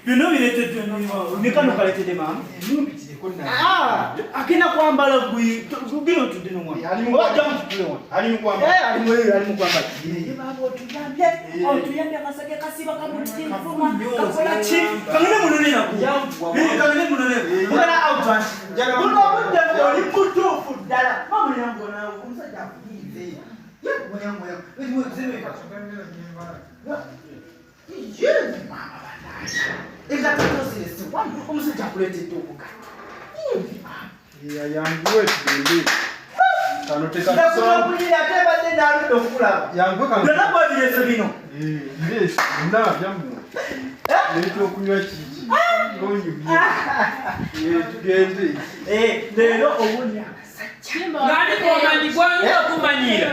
Bino biletedde nikano kaletedde mama. Akina kwambala bino tudde no mwana. Ali mu kwambala. Ali mu kwambala. Baba otuyambe akasage kasiba kamutifuma. Kakola chi? Kamene munone nako. Kamene munone. Mwana out. Buno budde oli mutufu ddala. Mama yangu na umusajja akuyize. Moya. Wewe zeme ka. Yes, mama banaisha. Ega tutosile wanu umusajja akuletedde okuka. Yangu wetu kanoteka kusoma kulira teba tena alito okula. Yangu kan. Nana kwa bilezo bino. Yes, nda byamu. Nito okunywa kiki. Ngonyu bye. Tugende. Lero obunya akasajja. Ngani komanyi gwanyo okumanyira.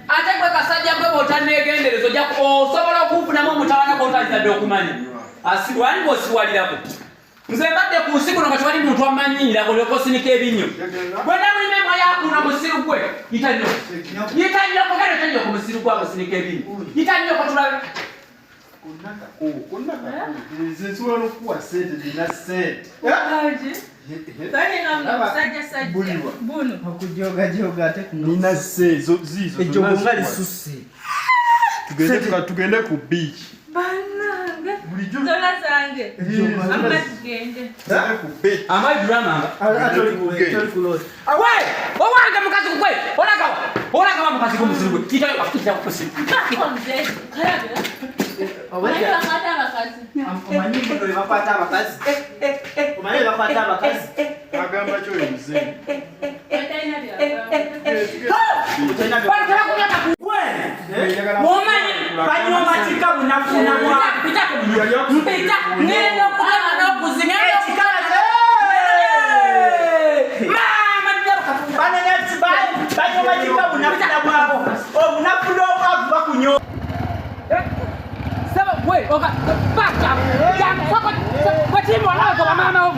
Ate gwe kasajja gwe botanegenderezo jja osobola okufunamu omutawana gw'otalizadde okumanya. Asiwali bw'osiwalirako. Nze mbadde ku nsi kuno nga tewali muntu amanyira olyoka osinika ebinnyo. Bwe Nabulime yakuna musiru gwe yita nnyo. Yita nnyo kugenda otannyo ku musiru gwe amusinika ebinnyo. Yita nnyo kotulabe. Kunnaka. Nze nsobola okuwa sente dina sente. Buno okujoga ate kuno. Nina zizo. Ejo ngali susse. Tugende ku beach. Banange. Bulijjo. Dola zange. Amma tugende. Ku beach. Amayi drama. Atoli kuloza. Awe! Owanga mukazi kukwe. Olagawa mukazi kumusiru gwe. Kita wakita kusiru. Konze. Karabe. Omanyi bakwata abakazi. Omanyi mwe bakwata abakazi. Omanyi bakwata abakazi. Agamba kyo yemze. Etaina byagamba. Womanyi banyo matika bunafuna mwa. Mpita ngendo kukama n'okuzinga ekikala. Mama ndaba Banyo matika bunafuna mwabo. Obunafuna obwavu bakunyo. Saba we oka baka. Ya kwa timu wala kwa mama wa